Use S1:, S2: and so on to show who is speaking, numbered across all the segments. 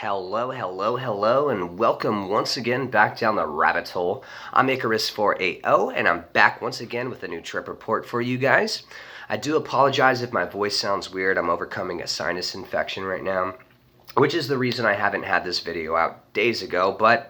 S1: Hello, and welcome once again back down the rabbit hole. I'm Icarus480, and I'm back once again with a new trip report for you guys. I do apologize if my voice sounds weird. I'm overcoming a sinus infection right now, which is the reason I haven't had this video out days ago, but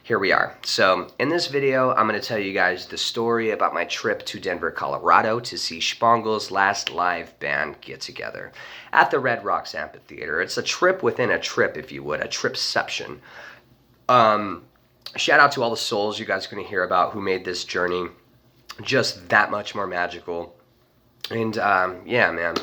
S1: here we are. So in this video, I'm going to tell you guys the story about my trip to Denver, Colorado to see Shpongle's last live band get together at the Red Rocks Amphitheater. It's a trip within a trip, if you would, a tripception. Shout out to all the souls you guys are going to hear about who made this journey just that much more magical. And yeah, man,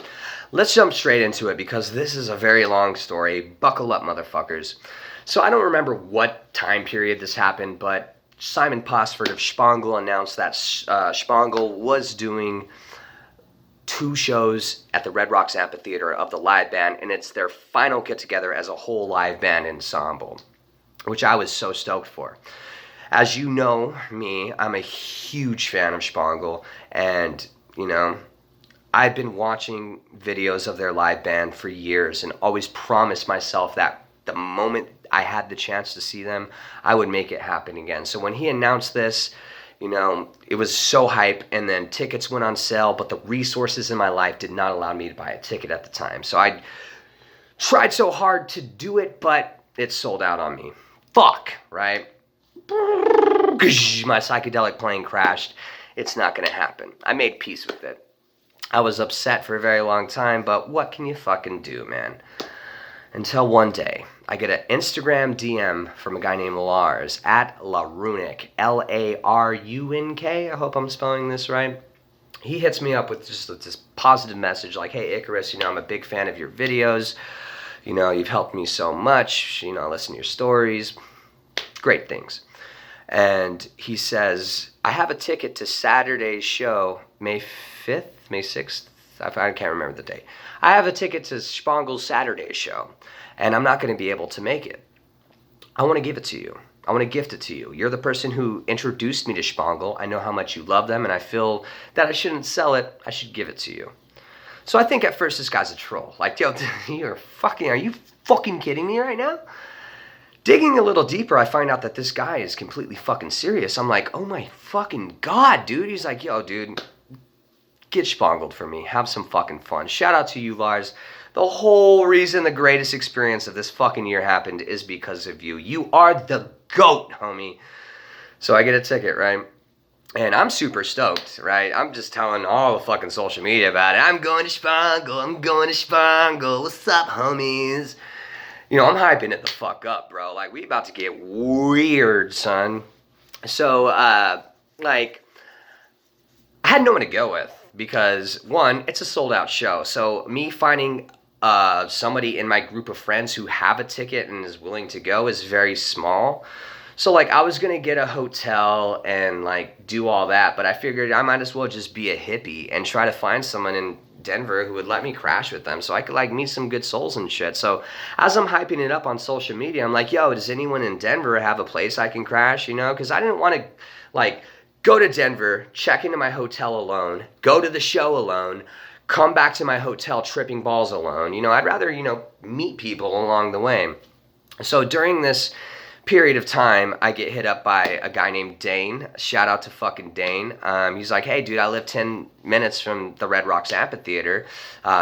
S1: let's jump straight into it because this is a very long story. Buckle up, motherfuckers. So I don't remember what time period this happened, but Simon Posford of Shpongle announced that Shpongle was doing 2 shows at the Red Rocks Amphitheater of the live band, and it's their final get-together as a whole live band ensemble, which I was so stoked for. As you know me, I'm a huge fan of Shpongle, and, you know, I've been watching videos of their live band for years and always promised myself that the moment I had the chance to see them, I would make it happen again. So when he announced this, you know, it was so hype, and then tickets went on sale, but the resources in my life did not allow me to buy a ticket at the time. So I tried so hard to do it, but it sold out on me. Fuck, right? My psychedelic plane crashed. It's not going to happen. I made peace with it. I was upset for a very long time, but what can you fucking do, man? Until one day, I get an Instagram DM from a guy named Lars, at Larunic, L-A-R-U-N-K. I hope I'm spelling this right. He hits me up with just this positive message like, hey, Icarus, you know, I'm a big fan of your videos. You know, you've helped me so much. You know, I listen to your stories. Great things. And he says, I have a ticket to Saturday's show, May 5th, May 6th. I can't remember the date. I have a ticket to Shpongle's Saturday show, and I'm not going to be able to make it. I want to give it to you. I want to gift it to you. You're the person who introduced me to Shpongle. I know how much you love them, and I feel that I shouldn't sell it. I should give it to you. So I think at first this guy's a troll. Like, yo, are you fucking kidding me right now? Digging a little deeper, I find out that this guy is completely fucking serious. I'm like, oh my fucking God, dude. He's like, yo, dude, get Shpongled for me. Have some fucking fun. Shout out to you, Lars. The whole reason the greatest experience of this fucking year happened is because of you. You are the GOAT, homie. So I get a ticket, right? And I'm super stoked, right? I'm just telling all the fucking social media about it. I'm going to Shpongle. I'm going to Shpongle. What's up, homies? You know, I'm hyping it the fuck up, bro. Like, we about to get weird, son. So, like, I had no one to go with. Because, one, it's a sold-out show. So me finding somebody in my group of friends who have a ticket and is willing to go is very small. So, like, I was going to get a hotel and, like, do all that. But I figured I might as well just be a hippie and try to find someone in Denver who would let me crash with them so I could, like, meet some good souls and shit. So as I'm hyping it up on social media, I'm like, yo, does anyone in Denver have a place I can crash, you know? Because I didn't want to, like, go to Denver, check into my hotel alone, go to the show alone, come back to my hotel tripping balls alone. You know, I'd rather, you know, meet people along the way. So during this period of time, I get hit up by a guy named Dane. Shout out to fucking Dane. He's like, hey, dude, I live 10 minutes from the Red Rocks Amphitheater.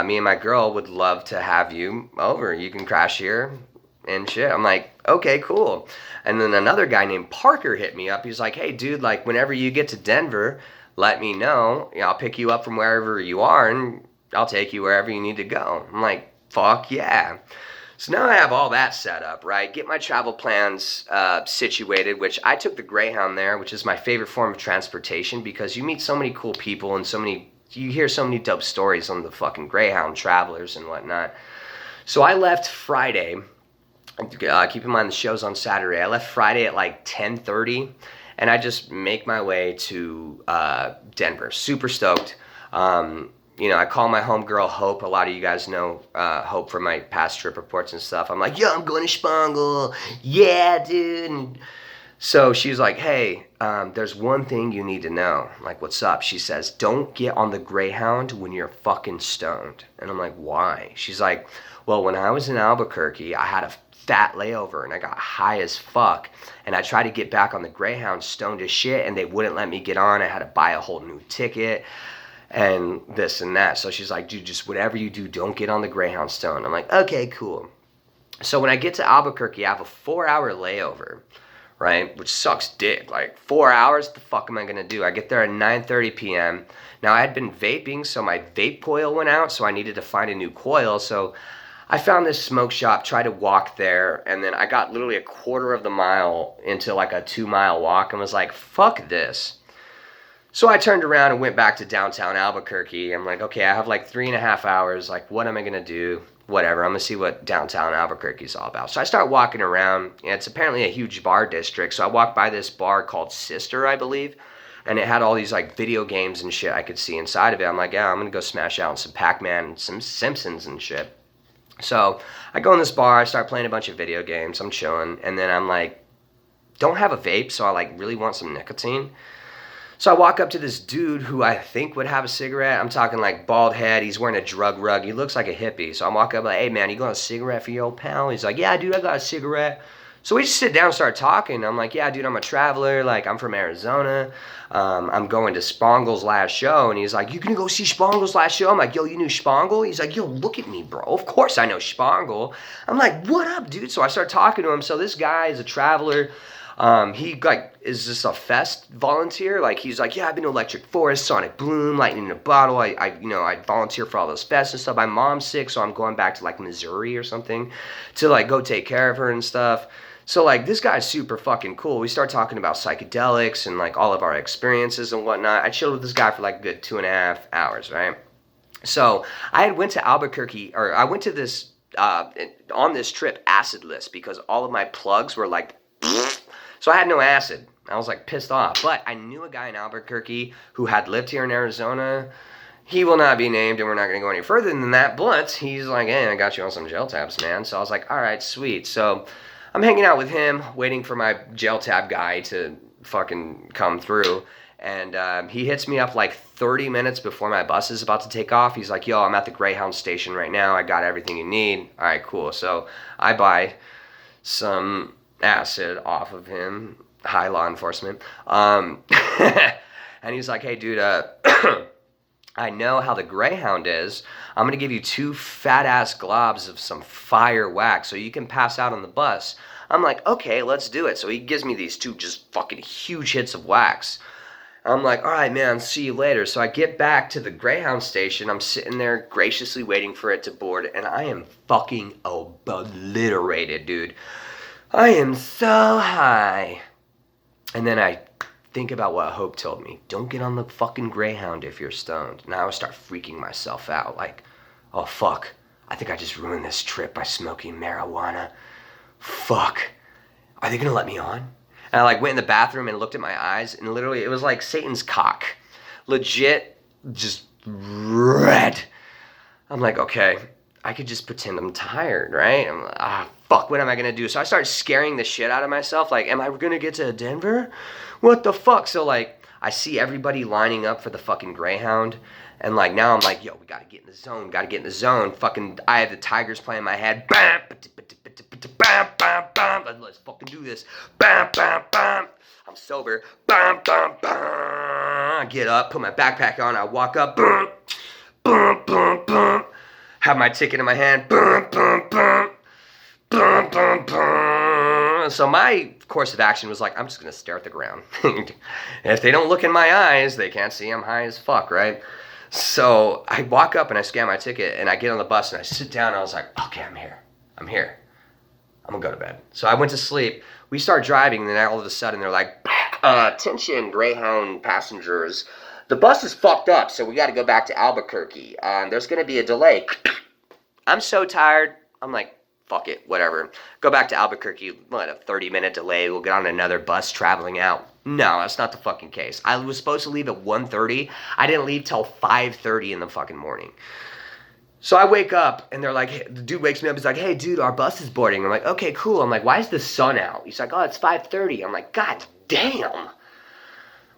S1: Me and my girl would love to have you over. You can crash here and shit. I'm like, okay, cool. And then another guy named Parker hit me up. He's like, hey, dude, like, whenever you get to Denver, let me know. You know, I'll pick you up from wherever you are, and I'll take you wherever you need to go. I'm like, fuck yeah. So now I have all that set up, right? Get my travel plans situated, which I took the Greyhound there, which is my favorite form of transportation because you meet so many cool people and you hear so many dope stories on the fucking Greyhound travelers and whatnot. So I left Friday. Keep in mind the show's on Saturday. I left Friday at like 10:30, and I just make my way to Denver. Super stoked. You know, I call my homegirl Hope. A lot of you guys know Hope from my past trip reports and stuff. I'm like, yo, I'm going to Shpongle. Yeah, dude. And So she's like, hey, there's one thing you need to know. I'm like, what's up? She says, don't get on the Greyhound when you're fucking stoned. And I'm like, why? She's like, well, when I was in Albuquerque, I had a fat layover and I got high as fuck. And I tried to get back on the Greyhound stoned as shit and they wouldn't let me get on. I had to buy a whole new ticket and this and that. So she's like, dude, just whatever you do, don't get on the Greyhound stoned. I'm like, okay, cool. So when I get to Albuquerque, I have a 4-hour layover, right? Which sucks dick. Like 4 hours, what the fuck am I gonna do? I get there at 9:30 p.m. Now I had been vaping, so my vape coil went out, so I needed to find a new coil. So I found this smoke shop, tried to walk there, and then I got literally a quarter of the mile into like a 2-mile walk and was like, fuck this. So I turned around and went back to downtown Albuquerque. I'm like, okay, I have like 3.5 hours. Like, what am I gonna do? Whatever, I'm gonna see what downtown Albuquerque is all about. So I start walking around, and it's apparently a huge bar district. So I walked by this bar called Sister, I believe, and it had all these like video games and shit I could see inside of it. I'm like, yeah, I'm gonna go smash out some Pac-Man and some Simpsons and shit. So I go in this bar, I start playing a bunch of video games, I'm chilling, and then I'm like, don't have a vape, so I like really want some nicotine. So I walk up to this dude who I think would have a cigarette. I'm talking like bald head. He's wearing a drug rug. He looks like a hippie. So I'm walking up like, hey man, you got a cigarette for your old pal? He's like, yeah, dude, I got a cigarette. So we just sit down and start talking. I'm like, yeah, dude, I'm a traveler. Like, I'm from Arizona. I'm going to Shpongle's last show. And he's like, you gonna go see Shpongle's last show? I'm like, yo, you knew Shpongle? He's like, yo, look at me, bro. Of course I know Shpongle. I'm like, what up, dude? So I start talking to him. So this guy is a traveler. He like is just a fest volunteer. Like he's like, yeah, I've been to Electric Forest, Sonic Bloom, Lightning in a Bottle. I volunteer for all those fests and stuff. My mom's sick, so I'm going back to like Missouri or something to like go take care of her and stuff. So like this guy's super fucking cool. We start talking about psychedelics and like all of our experiences and whatnot. I chilled with this guy for like a good 2.5 hours, right? So I had went to Albuquerque, or I went to this on this trip acidless because all of my plugs were like. So I had no acid. I was like pissed off. But I knew a guy in Albuquerque who had lived here in Arizona. He will not be named, and we're not going to go any further than that. But he's like, hey, I got you on some gel tabs, man. So I was like, all right, sweet. So I'm hanging out with him, waiting for my gel tab guy to fucking come through. And he hits me up like 30 minutes before my bus is about to take off. He's like, yo, I'm at the Greyhound station right now. I got everything you need. All right, cool. So I buy some acid off of him. Hi, law enforcement. And he's like, hey, dude, I know how the Greyhound is. I'm going to give you 2 fat-ass globs of some fire wax so you can pass out on the bus. I'm like, okay, let's do it. So he gives me these 2 just fucking huge hits of wax. I'm like, all right, man, see you later. So I get back to the Greyhound station. I'm sitting there graciously waiting for it to board, and I am fucking obliterated, dude. I am so high. And then I think about what Hope told me. Don't get on the fucking Greyhound if you're stoned. Now I start freaking myself out. Like, oh, fuck. I think I just ruined this trip by smoking marijuana. Fuck. Are they going to let me on? And I like went in the bathroom and looked at my eyes. And literally, it was like Satan's cock. Legit, just red. I'm like, okay. I could just pretend I'm tired, right? I'm like, fuck, what am I going to do? So I started scaring the shit out of myself. Like, am I going to get to Denver? What the fuck? So, like, I see everybody lining up for the fucking Greyhound. And, like, now I'm like, yo, we got to get in the zone. Got to get in the zone. Fucking, I have the Tigers playing in my head. Bam, bam, bam, bam. Let's fucking do this. Bam, bam, bam. I'm sober. Bam, bam, bam. I get up, put my backpack on. I walk up. Boom, boom, boom, boom. Have my ticket in my hand. Boom, boom, boom. Boom, boom, boom. So my course of action was like, I'm just going to stare at the ground. If they don't look in my eyes, they can't see I'm high as fuck, right? So I walk up and I scan my ticket and I get on the bus and I sit down and I was like, okay, I'm here. I'm going to go to bed. So I went to sleep. We start driving and then all of a sudden they're like, attention Greyhound passengers. The bus is fucked up, so we got to go back to Albuquerque. There's going to be a delay. I'm so tired. I'm like, fuck it, whatever. Go back to Albuquerque. What, a 30-minute delay? We'll get on another bus traveling out. No, that's not the fucking case. I was supposed to leave at 1:30. I didn't leave till 5:30 in the fucking morning. So I wake up and they're like, hey, the dude wakes me up. He's like, hey, dude, our bus is boarding. I'm like, okay, cool. I'm like, why is the sun out? He's like, oh, it's 5:30. I'm like, God damn.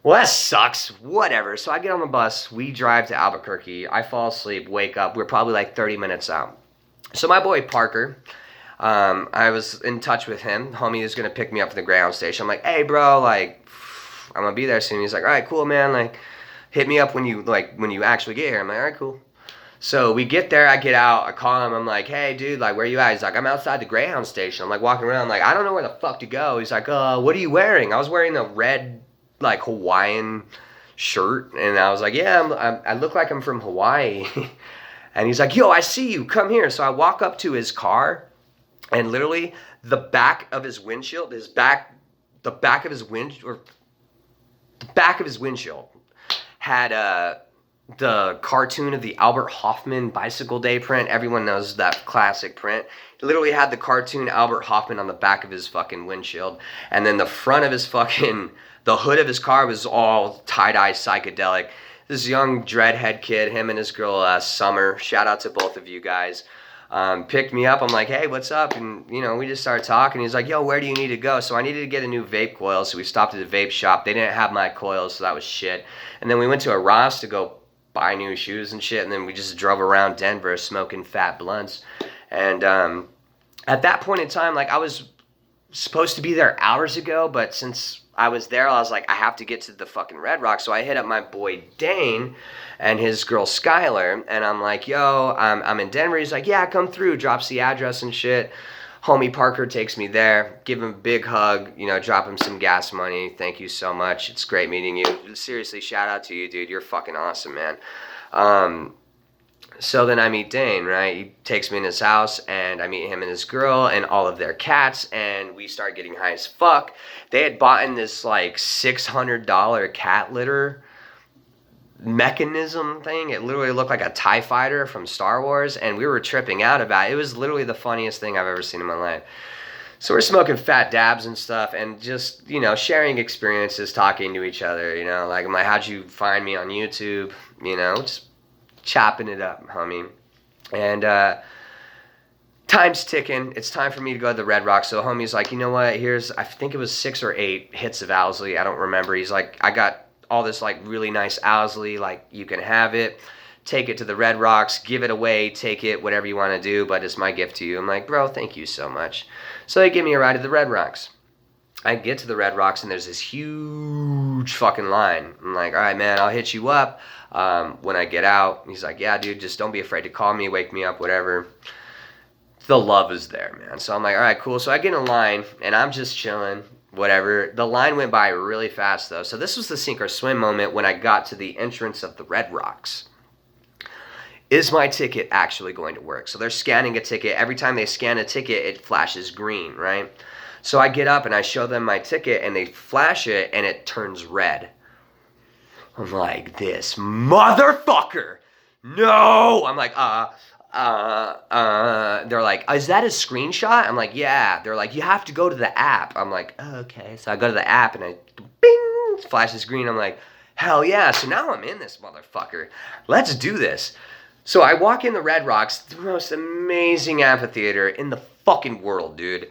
S1: Well, that sucks. Whatever. So I get on the bus. We drive to Albuquerque. I fall asleep, wake up. We're probably like 30 minutes out. So my boy Parker, I was in touch with him. Homie is going to pick me up at the ground station. I'm like, hey, bro, like, I'm going to be there soon. He's like, all right, cool, man. Like, hit me up when you actually get here. I'm like, all right, cool. So we get there, I get out, I call him, I'm like, hey, dude, like, where you at? He's like, I'm outside the Greyhound station. I'm like, walking around, I'm like, I don't know where the fuck to go. He's like, what are you wearing? I was wearing a red, like, Hawaiian shirt, and I was like, yeah, I look like I'm from Hawaii. And he's like, yo, I see you, come here. So I walk up to his car, and literally, the back of his windshield, the back of his windshield had, the cartoon of the Albert Hoffman Bicycle Day print. Everyone knows that classic print. He literally had the cartoon Albert Hoffman on the back of his fucking windshield. And then the front of his the hood of his car was all tie-dye psychedelic. This young dreadhead kid, him and his girl, Summer, shout out to both of you guys, picked me up. I'm like, hey, what's up? And, we just started talking. He's like, yo, where do you need to go? So I needed to get a new vape coil. So we stopped at the vape shop. They didn't have my coils, so that was shit. And then we went to a Ross to go buy new shoes and shit, and then we just drove around Denver smoking fat blunts. And at that point in time, like, I was supposed to be there hours ago, but since I was there, I was like, I have to get to the fucking Red Rock. So I hit up my boy Dane and his girl Skylar, and I'm like, yo, I'm in Denver. He's like, yeah, come through, drops the address and shit. Homie Parker takes me there, give him a big hug, drop him some gas money. Thank you so much. It's great meeting you. Seriously, shout out to you, dude. You're fucking awesome, man. So then I meet Dane, right? He takes me in his house, and I meet him and his girl and all of their cats, and we start getting high as fuck. They had bought in this, like, $600 cat litter mechanism thing. It literally looked like a TIE fighter from Star Wars, and we were tripping out about it. It was literally the funniest thing I've ever seen in my life. So we're smoking fat dabs and stuff, and just, sharing experiences, talking to each other, like, I'm like, how'd you find me on YouTube? Just chopping it up, homie. And time's ticking. It's time for me to go to the Red Rock. So homie's like, you know what, I think it was 6 or 8 hits of Owsley. I don't remember. He's like, I got all this, like, really nice Owsley, like, you can have it, take it to the Red Rocks, give it away, take it, whatever you want to do, but it's my gift to you. I'm like, bro, thank you so much. So they give me a ride to the Red Rocks. I get to the Red Rocks, and there's this huge fucking line. I'm like, all right, man, I'll hit you up when I get out. He's like, yeah, dude, just don't be afraid to call me, wake me up, whatever. The love is there, man. So I'm like, all right, cool. So I get in line, and I'm just chilling, whatever. The line went by really fast, though. So this was the sink or swim moment when I got to the entrance of the Red Rocks. Is my ticket actually going to work? So they're scanning a ticket. Every time they scan a ticket, it flashes green, right? So I get up, and I show them my ticket, and they flash it, and it turns red. I'm like, this motherfucker. No! I'm like, they're like, is that a screenshot? I'm like, yeah. They're like, you have to go to the app. I'm like, oh, okay. So I go to the app, and bing, flashes green. I'm like, hell yeah. So now I'm in this motherfucker. Let's do this. So I walk in the Red Rocks, the most amazing amphitheater in the fucking world, dude.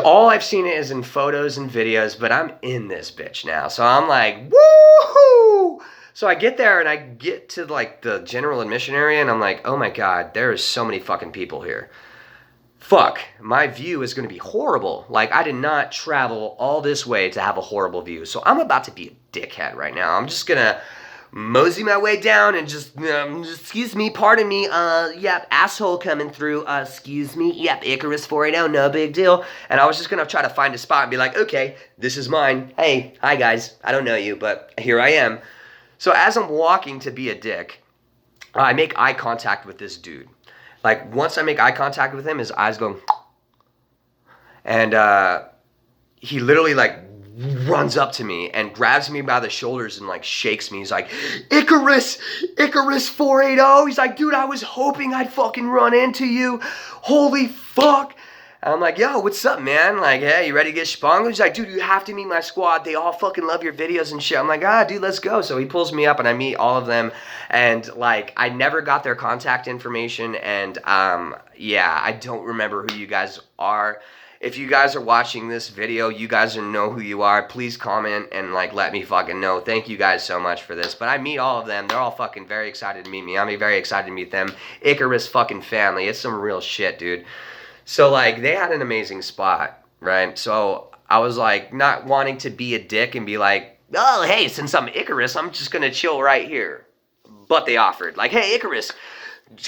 S1: All I've seen it is in photos and videos, but I'm in this bitch now. So I'm like, woohoo! So I get there, and I get to, like, the general admission area, and I'm like, oh my god, there is so many fucking people here. Fuck, my view is going to be horrible. Like, I did not travel all this way to have a horrible view. So I'm about to be a dickhead right now. I'm just going to mosey my way down and just, excuse me, pardon me, yep, asshole coming through, excuse me, yep, Icarus 480, no big deal. And I was just going to try to find a spot and be like, okay, this is mine. Hey, hi guys, I don't know you, but here I am. So as I'm walking to be a dick, I make eye contact with this dude. Like, once I make eye contact with him, his eyes go, and he literally, like, runs up to me and grabs me by the shoulders and, like, shakes me. He's like, Icarus 480. He's like, dude, I was hoping I'd fucking run into you. Holy fuck. And I'm like, yo, what's up, man? Like, hey, you ready to get Shpongle? He's like, dude, you have to meet my squad. They all fucking love your videos and shit. I'm like, dude, let's go. So he pulls me up and I meet all of them. And like, I never got their contact information. And yeah, I don't remember who you guys are. If you guys are watching this video, you guys know who you are. Please comment and like let me fucking know. Thank you guys so much for this. But I meet all of them. They're all fucking very excited to meet me. I'm very excited to meet them. Icarus fucking family. It's some real shit, dude. So like they had an amazing spot, right? So I was like not wanting to be a dick and be like, oh hey, since I'm Icarus, I'm just gonna chill right here. But they offered, like, hey Icarus,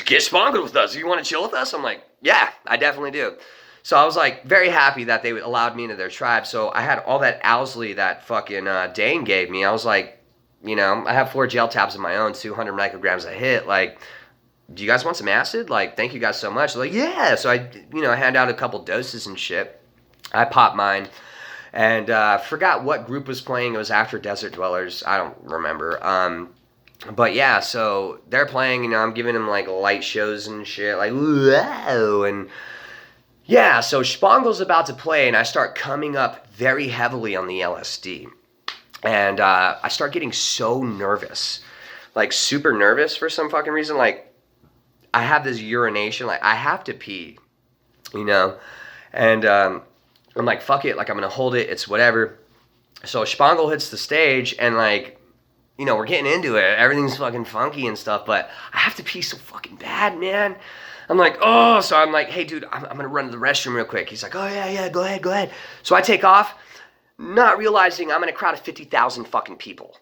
S1: get Shpongle with us. You want to chill with us? I'm like, yeah, I definitely do. So I was like very happy that they allowed me into their tribe. So I had all that Owsley that fucking Dane gave me. I was like, you know, I have 4 gel tabs of my own, 200 micrograms a hit. Like, do you guys want some acid? Like, thank you guys so much. They're like, yeah. So I, you know, I hand out a couple doses and shit. I popped mine. And forgot what group was playing. It was after Desert Dwellers. I don't remember. But yeah, so they're playing, you know, I'm giving them like light shows and shit. Like, whoa. And yeah, so Shpongle's about to play, and I start coming up very heavily on the LSD. And I start getting so nervous. Like, super nervous for some fucking reason. Like, I have this urination. Like, I have to pee, you know? And I'm like, fuck it. Like, I'm going to hold it. It's whatever. So Shpongle hits the stage, and, like, you know, we're getting into it. Everything's fucking funky and stuff, but I have to pee so fucking bad, man. I'm like, oh, so I'm like, hey, dude, I'm going to run to the restroom real quick. He's like, oh, yeah, go ahead. So I take off, not realizing I'm in a crowd of 50,000 fucking people.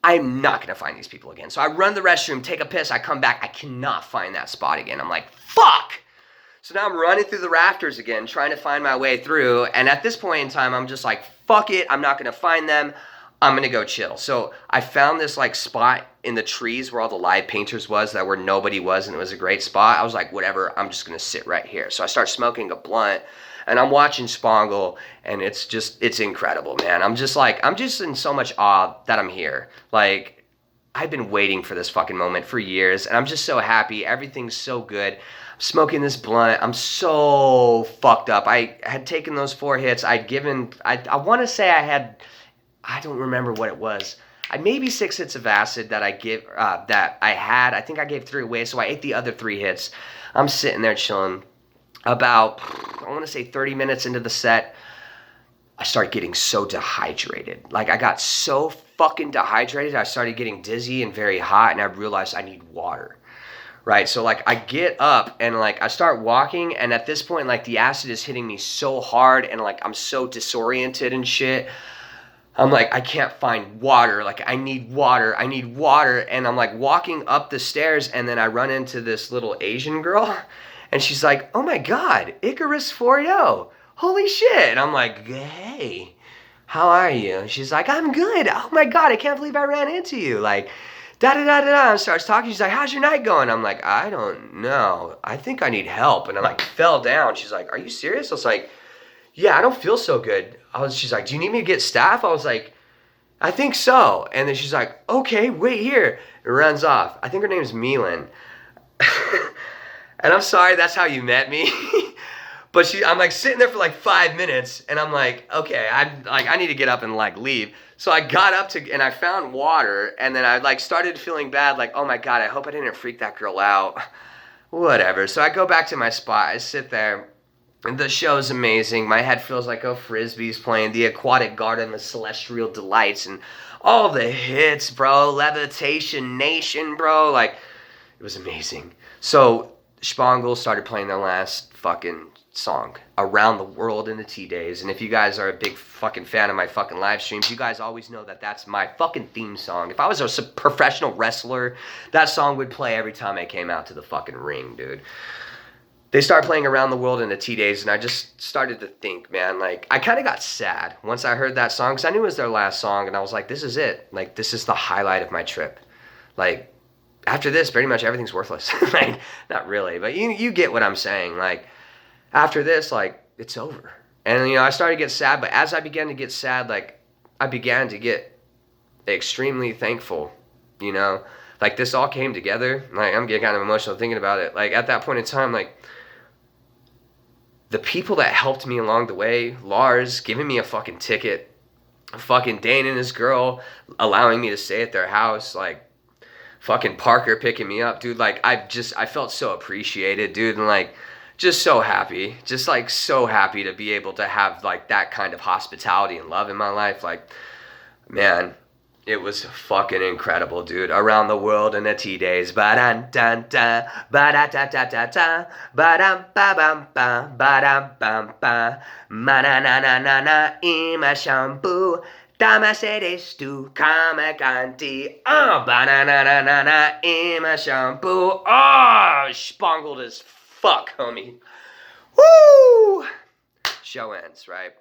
S1: I'm not going to find these people again. So I run to the restroom, take a piss, I come back, I cannot find that spot again. I'm like, fuck! So now I'm running through the rafters again, trying to find my way through, and at this point in time, I'm just like, fuck it, I'm not going to find them. I'm going to go chill. So I found this like spot in the trees where all the live painters was, that where nobody was, and it was a great spot. I was like, whatever, I'm just going to sit right here. So I start smoking a blunt, and I'm watching Shpongle, and it's incredible, man. I'm just in so much awe that I'm here. Like, I've been waiting for this fucking moment for years, and I'm just so happy. Everything's so good. I'm smoking this blunt. I'm so fucked up. I had taken those 4 hits. I want to say I don't remember what it was. Maybe 6 hits of acid that I had. I think I gave 3 away, so I ate the other 3 hits. I'm sitting there chilling. About, I want to say 30 minutes into the set, I started getting so dehydrated. Like, I got so fucking dehydrated, I started getting dizzy and very hot, and I realized I need water. Right, so like I get up and like I start walking, and at this point like the acid is hitting me so hard, and like I'm so disoriented and shit. I'm like, I can't find water. Like, I need water. And I'm like walking up the stairs, and then I run into this little Asian girl, and she's like, oh my God, Icarus 4.0. Holy shit. And I'm like, hey, how are you? And she's like, I'm good. Oh my God, I can't believe I ran into you. Like, da-da-da-da-da. And starts talking. She's like, how's your night going? I'm like, I don't know. I think I need help. And I like fell down. She's like, are you serious? I was like, yeah, I don't feel so good. She's like, do you need me to get staff? I was like, I think so. And then she's like, okay, wait here. It runs off. I think her name's Milan. And I'm sorry that's how you met me. But I'm like sitting there for like 5 minutes, and I'm like, okay, I need to get up and like leave. So I got up and I found water, and then I like started feeling bad, like, oh my God, I hope I didn't freak that girl out. Whatever. So I go back to my spot. I sit there. The show's amazing. My head feels like a frisbee's playing. The Aquatic Garden, the Celestial Delights, and all the hits, bro. Levitation Nation, bro. Like, it was amazing. So Shpongle started playing their last fucking song, Around the World in the T-Days. And if you guys are a big fucking fan of my fucking live streams, you guys always know that that's my fucking theme song. If I was a professional wrestler, that song would play every time I came out to the fucking ring, dude. They started playing Around the World in the T-Days, and I just started to think, man, like, I kind of got sad once I heard that song, because I knew it was their last song, and I was like, this is it. Like, this is the highlight of my trip. Like, after this, pretty much everything's worthless. Like, not really, but you get what I'm saying. Like, after this, like, it's over. And, you know, I started to get sad, but as I began to get sad, like, I began to get extremely thankful, you know? Like, this all came together. Like, I'm getting kind of emotional thinking about it. Like, at that point in time, like, the people that helped me along the way, Lars giving me a fucking ticket, fucking Dane and his girl allowing me to stay at their house, like fucking Parker picking me up, dude. Like I felt so appreciated, dude, and like just so happy, just like so happy to be able to have like that kind of hospitality and love in my life. Like, man, it was fucking incredible, dude. Around the world in the T-days. Ba-dun-dun-dun, ba-da-da-da-da-da, ba-dum-ba-bum-ba, ba-dum-bum-ba, ma-na-na-na-na-na, ima shampoo, damasedes tu kamakanti, ba-na-na-na-na-na, ima shampoo. Oh, spongled as fuck, homie. Woo! Show ends, right?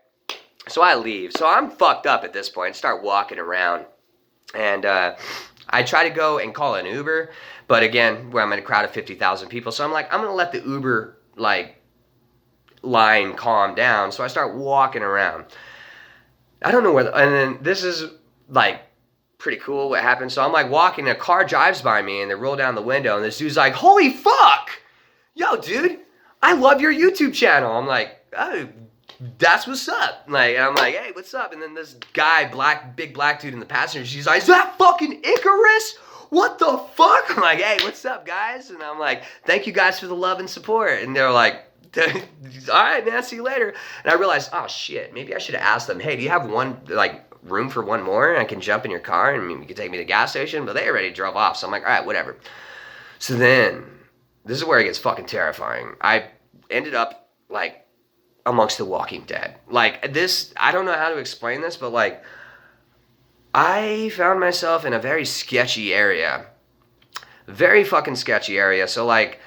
S1: So I leave. So I'm fucked up at this point. Start walking around. And I try to go and call an Uber, but again, where I'm in a crowd of 50,000 people, so I'm like, I'm gonna let the Uber like line calm down. So I start walking around. I don't know where, and then this is like pretty cool what happened. So I'm like walking, and a car drives by me, and they roll down the window, and this dude's like, "Holy fuck, yo, dude, I love your YouTube channel." I'm like, "Oh, that's what's up." Like, and I'm like, "Hey, what's up?" And then this guy, big black dude in the passenger, she's like, "Is that fucking Icarus? What the fuck?" I'm like, "Hey, what's up, guys?" And I'm like, "Thank you guys for the love and support." And they're like, "All right, man, see you later." And I realized, oh shit, maybe I should have asked them, "Hey, do you have room for one more? And I can jump in your car and you can take me to the gas station." But they already drove off, so I'm like, all right, whatever. So then, this is where it gets fucking terrifying. I ended up like amongst the Walking Dead. Like this, I don't know how to explain this, but like I found myself in a very sketchy area. Very fucking sketchy area. So like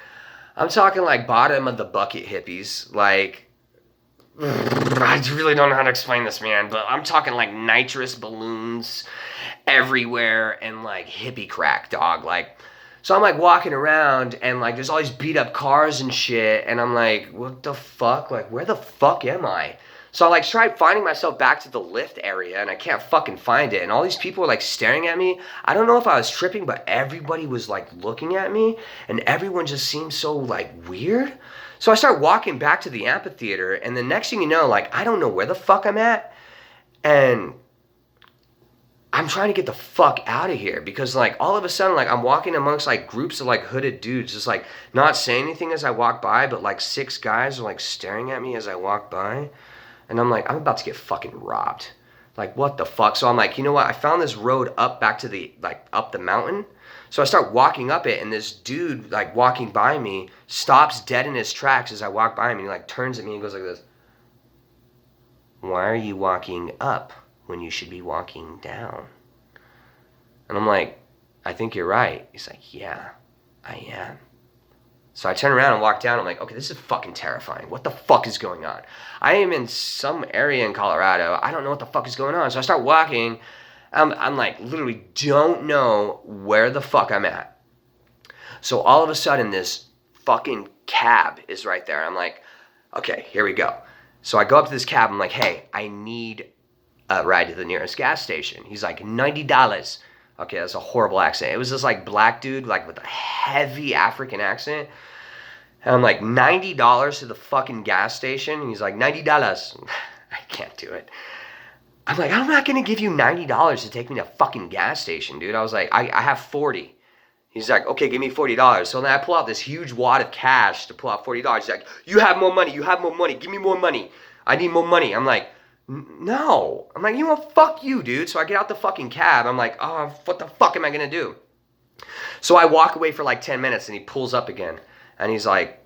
S1: I'm talking like bottom of the bucket hippies. Like I really don't know how to explain this, man, but I'm talking like nitrous balloons everywhere and like hippie crack, dog. Like, so I'm like walking around and like there's all these beat up cars and shit, and I'm like, what the fuck? Like, where the fuck am I? So I like tried finding myself back to the lift area, and I can't fucking find it. And all these people were like staring at me. I don't know if I was tripping, but everybody was like looking at me, and everyone just seemed so like weird. So I start walking back to the amphitheater, and the next thing you know, like I don't know where the fuck I'm at, and I'm trying to get the fuck out of here because like all of a sudden like I'm walking amongst like groups of like hooded dudes just like not saying anything as I walk by, but like 6 guys are like staring at me as I walk by, and I'm like, I'm about to get fucking robbed. Like what the fuck? So I'm like, you know what? I found this road up back to the like up the mountain. So I start walking up it, and this dude like walking by me stops dead in his tracks as I walk by him, and he like turns at me and goes like this. "Why are you walking up when you should be walking down?" And I'm like, "I think you're right." He's like, "Yeah, I am." So I turn around and walk down. I'm like, okay, this is fucking terrifying. What the fuck is going on? I am in some area in Colorado. I don't know what the fuck is going on. So I start walking. I'm like, literally don't know where the fuck I'm at. So all of a sudden, this fucking cab is right there. I'm like, okay, here we go. So I go up to this cab. I'm like, "Hey, I need a ride to the nearest gas station." He's like, $90. Okay, that's a horrible accent. It was this like black dude like with a heavy African accent. And I'm like, $90 to the fucking gas station? He's like, $90. I can't do it. I'm like, I'm not going to give you $90 to take me to a fucking gas station, dude. I was like, I have 40. He's like, okay, give me $40. So then I pull out this huge wad of cash to pull out $40. He's like, you have more money. Give me more money. I need more money. I'm like, no. I'm like, you know what? Fuck you, dude. So I get out the fucking cab. I'm like, oh, what the fuck am I going to do? So I walk away for like 10 minutes, and he pulls up again. And he's like,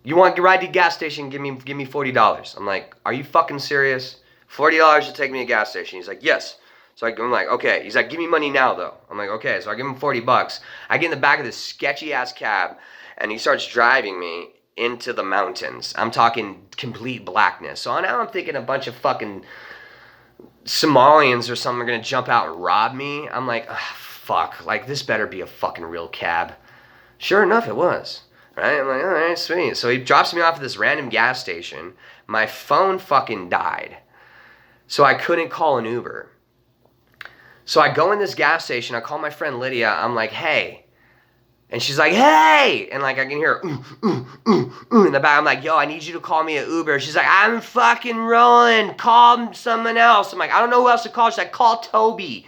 S1: you want to ride to the gas station? Give me $40. I'm like, are you fucking serious? $40 to take me to a gas station. He's like, yes. So I'm like, okay. He's like, give me money now, though. I'm like, okay. So I give him $40. I get in the back of this sketchy-ass cab, and he starts driving me into the mountains. I'm talking complete blackness. So now I'm thinking a bunch of fucking Somalians or something are going to jump out and rob me. I'm like, fuck. Like, this better be a fucking real cab. Sure enough, it was. Right? I'm like, all right, sweet. So he drops me off at this random gas station. My phone fucking died. So I couldn't call an Uber. So I go in this gas station. I call my friend Lydia. I'm like, hey, And she's like, hey! And like I can hear in the back. I'm like, yo, I need you to call me an Uber. She's like, I'm fucking rolling. Call someone else. I'm like, I don't know who else to call. She's like, call Toby,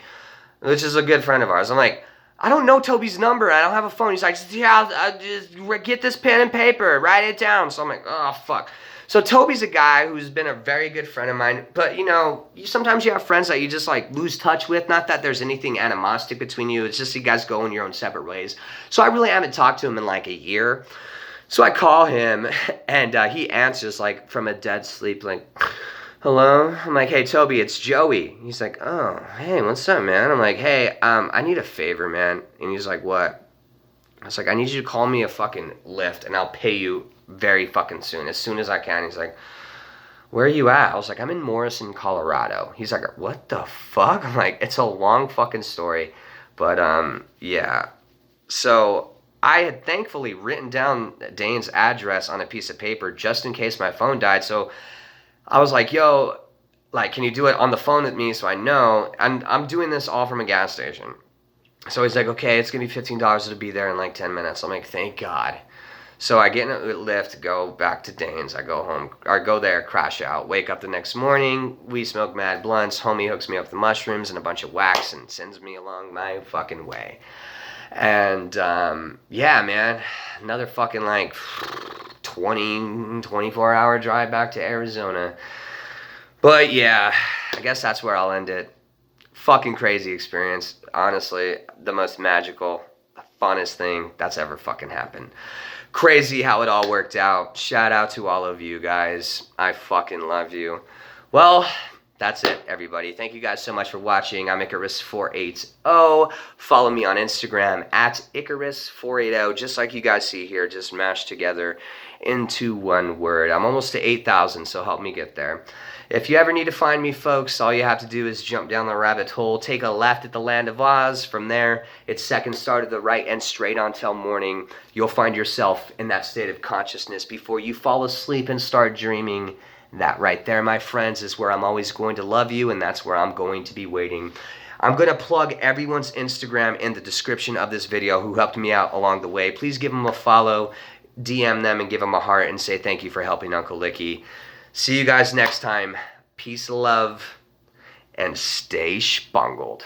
S1: which is a good friend of ours. I'm like, I don't know Toby's number. I don't have a phone. He's like, yeah, I'll just get this pen and paper. Write it down. So I'm like, oh, fuck. So Toby's a guy who's been a very good friend of mine, but you know, sometimes you have friends that you just like lose touch with. Not that there's anything animosity between you. It's just you guys go in your own separate ways. So I really haven't talked to him in like a year. So I call him and he answers like from a dead sleep, like, hello? I'm like, hey, Toby, it's Joey. He's like, oh, hey, what's up, man? I'm like, hey, I need a favor, man. And he's like, what? I was like, I need you to call me a fucking Lyft and I'll pay you very fucking soon, as soon as I can. He's like, where are you at? I was like, I'm in Morrison, Colorado. He's like, what the fuck? I'm like, it's a long fucking story. But, yeah. So I had thankfully written down Dane's address on a piece of paper just in case my phone died. So I was like, yo, like, can you do it on the phone with me so I know? I'm doing this all from a gas station. So he's like, okay, it's going to be $15 to be there in like 10 minutes. I'm like, thank God. So I get in a Lyft, go back to Dane's. I go home, or go there, crash out. Wake up the next morning. We smoke mad blunts. Homie hooks me up with mushrooms and a bunch of wax and sends me along my fucking way. And, yeah, man, another fucking like 24-hour drive back to Arizona. But yeah, I guess that's where I'll end it. Fucking crazy experience. Honestly, the most magical, the funnest thing that's ever fucking happened. Crazy how it all worked out. Shout out to all of you guys. I fucking love you. Well, that's it, everybody. Thank you guys so much for watching. I'm Icarus480. Follow me on Instagram at Icarus480, just like you guys see here, just mashed together into one word. I'm almost to 8,000, so help me get there. If you ever need to find me, folks, all you have to do is jump down the rabbit hole, take a left at the Land of Oz. From there, it's second star to the right and straight on till morning. You'll find yourself in that state of consciousness before you fall asleep and start dreaming. That right there, my friends, is where I'm always going to love you, and that's where I'm going to be waiting. I'm going to plug everyone's Instagram in the description of this video who helped me out along the way. Please give them a follow, DM them, and give them a heart and say thank you for helping Uncle Licky. See you guys next time. Peace, love, and stay shpongled.